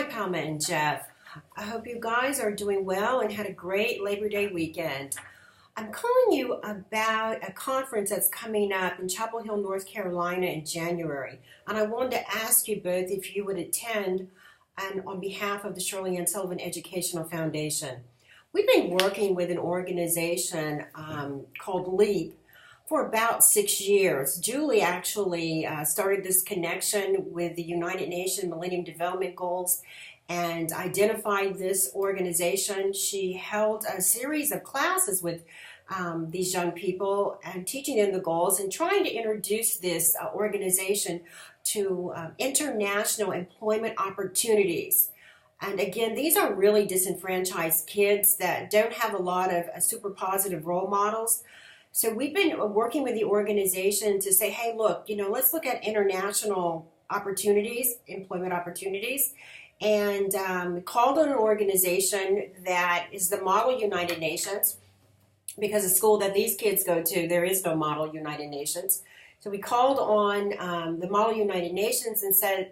Hi, Palma and Jeff. I hope you guys are doing well and had a great Labor Day weekend. I'm calling you about a conference that's coming up in Chapel Hill, North Carolina in January. And I wanted to ask you both if you would attend and on behalf of the Shirley Ann Sullivan Educational Foundation. We've been working with an organization called LEAP for about 6 years. Julie actually started this connection with the United Nations Millennium Development Goals and identified this organization. She held a series of classes with these young people and teaching them the goals and trying to introduce this organization to international employment opportunities. And again, these are really disenfranchised kids that don't have a lot of super positive role models. So we've been working with the organization to say, hey, look, let's look at international opportunities, employment opportunities, and called on an organization that is the Model United Nations, because the school that these kids go to, there is no Model United Nations. So we called on the Model United Nations and said,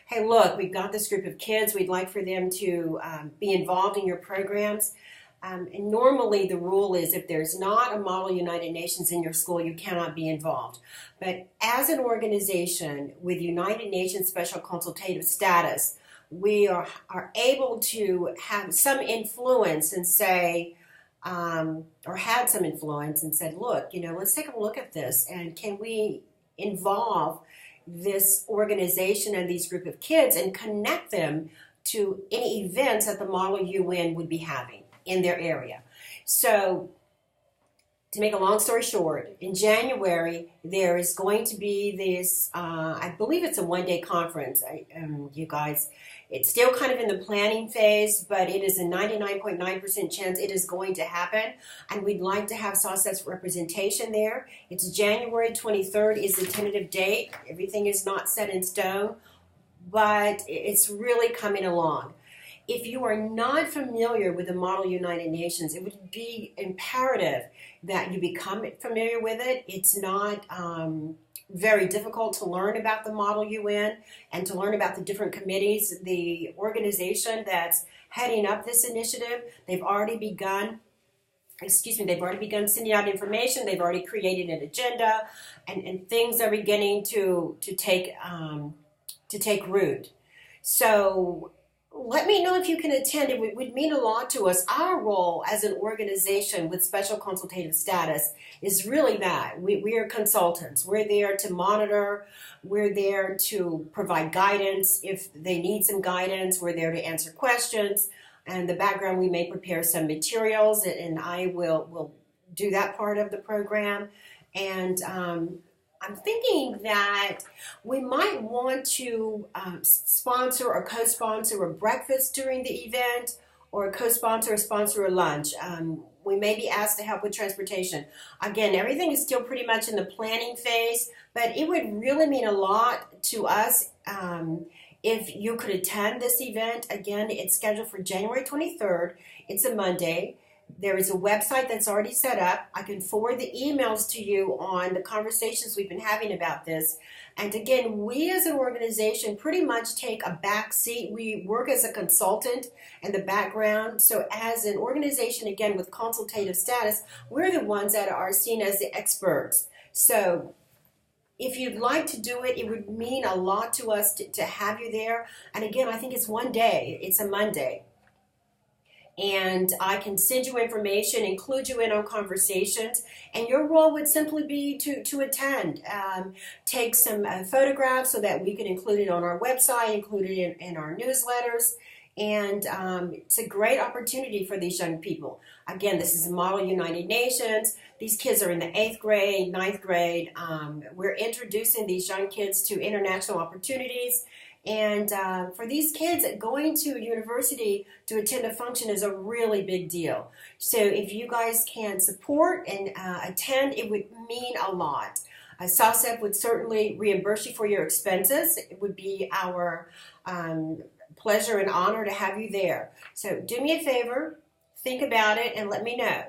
hey, look, we've got this group of kids. We'd like for them to be involved in your programs. And normally the rule is if there's not a Model United Nations in your school, you cannot be involved. But as an organization with United Nations Special Consultative Status, we are able to have some influence and say, or had some influence and said, look, let's take a look at this, and can we involve this organization and these group of kids and connect them to any events that the Model UN would be having in their area. So to make a long story short, in January, there is going to be this, I believe it's a one-day conference, you guys. It's still kind of in the planning phase, but it is a 99.9% chance it is going to happen. And we'd like to have SAWCEF's representation there. It's January 23rd is the tentative date. Everything is not set in stone, but it's really coming along. If you are not familiar with the Model United Nations, it would be imperative that you become familiar with it. It's not very difficult to learn about the Model UN and to learn about the different committees. The organization that's heading up this initiative, they've already begun sending out information. They've already created an agenda, and things are beginning to take root. So let me know if you can attend. It would mean a lot to us. Our role as an organization with special consultative status is really that. We are consultants. We're there to monitor. We're there to provide guidance if they need some guidance. We're there to answer questions. And the background, we may prepare some materials, and I will do that part of the program. And I'm thinking that we might want to sponsor or co-sponsor a breakfast during the event, or co-sponsor or sponsor a lunch. We may be asked to help with transportation. Again, everything is still pretty much in the planning phase, but it would really mean a lot to us if you could attend this event. Again, it's scheduled for January 23rd. It's a Monday. There is a website that's already set up. I can forward the emails to you on the conversations we've been having about this. And again, we as an organization pretty much take a back seat. We work as a consultant in the background. So as an organization, again, with consultative status, we're the ones that are seen as the experts. So if you'd like to do it, it would mean a lot to us to have you there. And again, I think it's one day. It's a Monday. And I can send you information, include you in on conversations, and your role would simply be to attend. Take some photographs so that we can include it on our website, include it in our newsletters, and it's a great opportunity for these young people. Again, this is the Model United Nations. These kids are in the 8th grade, 9th grade. We're introducing these young kids to international opportunities. And for these kids, going to university to attend a function is a really big deal. So if you guys can support and attend, it would mean a lot. SAWCEF would certainly reimburse you for your expenses. It would be our pleasure and honor to have you there. So do me a favor, think about it, and let me know.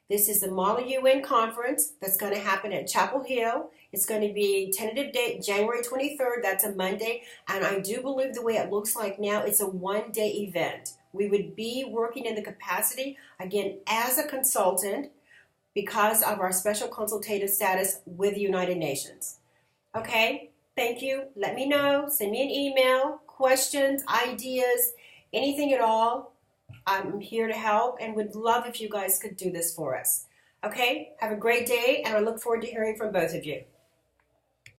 This is the Model UN conference that's going to happen at Chapel Hill. It's going to be tentative date January 23rd. That's a Monday. And I do believe the way it looks like now, it's a one-day event. We would be working in the capacity, again, as a consultant because of our special consultative status with the United Nations. Okay, thank you. Let me know. Send me an email, questions, ideas, anything at all. I'm here to help and would love if you guys could do this for us. Okay, have a great day, and I look forward to hearing from both of you.